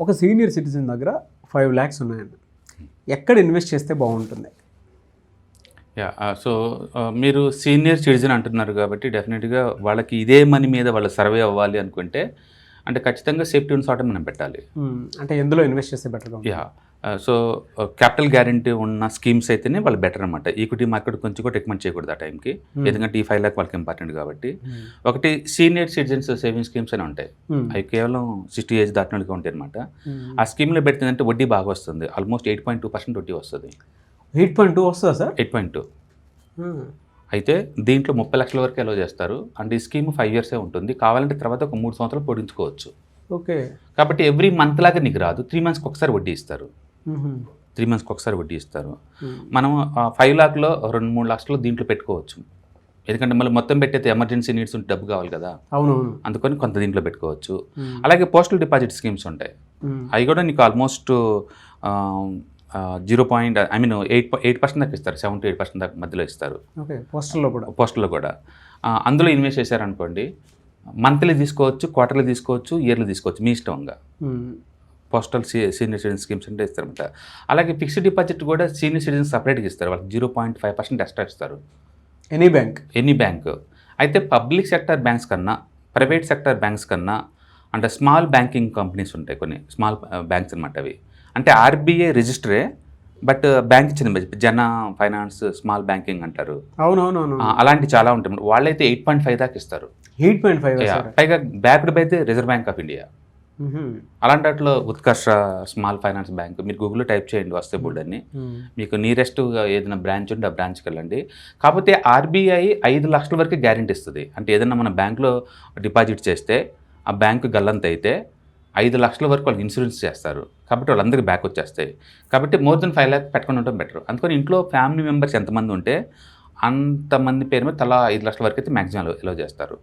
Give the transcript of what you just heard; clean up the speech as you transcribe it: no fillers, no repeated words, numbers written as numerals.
ఒక senior citizen దగ్గర 5 lakhs ఉన్నాయండి, ఎక్కడ ఇన్వెస్ట్ చేస్తే బాగుంటుంది? యా సో మీరు సీనియర్ సిటిజన్ అంటున్నారు కాబట్టి డెఫినెట్గా వాళ్ళకి ఇదే మనీ మీద వాళ్ళు సర్వే అవ్వాలి అనుకుంటే అంటే ఖచ్చితంగా సేఫ్టీ ఉన్న చోట మనం పెట్టాలి. అంటే ఎందులో ఇన్వెస్ట్ చేస్తే బెటర్గా? యా సో క్యాపిటల్ గ్యారంటీ ఉన్న స్కీమ్స్ అయితేనే వాళ్ళు బెటర్ అనమాట. ఈక్విటీ మార్కెట్ కొంచెం కూడా రికమెండ్ చేయకూడదు ఆ టైంకి, ఎందుకంటే ఈ 5 lakh వాళ్ళకి ఇంపార్టెంట్ కాబట్టి. ఒకటి సీనియర్ సిటిజన్స్ సేవింగ్ స్కీమ్స్ అని ఉంటాయి, అవి కేవలం 60 ఏజ్ దాటిన వాళ్ళకి ఉంటాయి అనమాట. ఆ స్కీమ్లో పెడుతుందంటే వడ్డీ బాగా వస్తుంది, ఆల్మోస్ట్ 8.2% వడ్డీ వస్తుంది. 8.2 వస్తుందా సార్? 8.2. అయితే దీంట్లో 30 లక్షల వరకు అలో చేస్తారు. అండ్ ఈ స్కీమ్ 5 years ఉంటుంది, కావాలంటే తర్వాత ఒక 3 సంవత్సరాలు పొడించుకోవచ్చు. ఓకే. కాబట్టి ఎవ్రీ మంత్ లాగా నీకు రాదు, 3 monthsకి ఒకసారి వడ్డీ ఇస్తారు. 3 monthsకి ఒకసారి వడ్డీ ఇస్తారు. మనం 5 lakhలో 2-3 లక్షలు దీంట్లో పెట్టుకోవచ్చు, ఎందుకంటే మళ్ళీ మొత్తం పెట్టేది ఎమర్జెన్సీ నీడ్స్ ఉంటే డబ్బు కావాలి కదా. అవునవును. అందుకని కొంత దీంట్లో పెట్టుకోవచ్చు. అలాగే పోస్టల్ డిపాజిట్ స్కీమ్స్ ఉంటాయి, అవి కూడా నీకు ఆల్మోస్ట్ 8% దాకా ఇస్తారు, 7 to 8% దాకా మధ్యలో ఇస్తారు. ఓకే. పోస్టల్లో కూడా అందులో ఇన్వెస్ట్ చేశారనుకోండి, మంత్లీ తీసుకోవచ్చు, క్వార్టర్లీ తీసుకోవచ్చు, ఇయర్లీ తీసుకోవచ్చు, మీ ఇష్టంగా. పోస్టల్ సీనియర్ సిటిజన్ స్కీమ్స్ అంటే ఇస్తారన్నమాట. అలాగే ఫిక్స్డ్ డిపాజిట్ కూడా సీనియర్ సిటిజన్స్ సపరేట్గా ఇస్తారు, వాళ్ళకి 0.5% ఎక్స్ట్రా ఇస్తారు. Any bank. అయితే పబ్లిక్ సెక్టర్ బ్యాంక్స్ కన్నా, ప్రైవేట్ సెక్టర్ బ్యాంక్స్ కన్నా, అంటే స్మాల్ బ్యాంకింగ్ కంపెనీస్ ఉంటాయి కొన్ని, స్మాల్ బ్యాంక్స్ అనమాట. అవి అంటే ఆర్బీఐ రిజిస్టరే, బట్ బ్యాంక్ ఇచ్చింది, జన ఫైనాన్స్ స్మాల్ బ్యాంకింగ్ అంటారు. అవునవునవును. అలాంటి చాలా ఉంటాయి, వాళ్ళైతే 8.5 దాకా ఇస్తారు. 8.5 పైగా backed by the reserve bank of India. అలాంటి వాటిలో ఉత్కర్ష స్మాల్ ఫైనాన్స్ బ్యాంక్, మీరు గూగుల్లో టైప్ చేయండి, వస్తే బోర్డు అని, మీకు నియరెస్ట్గా ఏదైనా బ్రాంచ్ ఉంటే ఆ బ్రాంచ్కి వెళ్ళండి. కాకపోతే ఆర్బీఐ 5 లక్షల వరకు గ్యారెంటీ ఇస్తుంది. అంటే ఏదైనా మన బ్యాంక్లో డిపాజిట్ చేస్తే ఆ బ్యాంకు గల్లంత అయితే 5 లక్షల వరకు వాళ్ళు ఇన్సూరెన్స్ చేస్తారు, కాబట్టి వాళ్ళందరికీ బ్యాక్ వచ్చేస్తాయి. కాబట్టి మోర్ దెన్ 5 lakh పెట్టుకుని ఉండడం బెటర్. అందుకని ఇంట్లో ఫ్యామిలీ మెంబర్స్ ఎంతమంది ఉంటే అంతమంది పేరు మీద తలా 5 లక్షల వరకు అయితే మ్యాక్సిమం అలో చేస్తారు.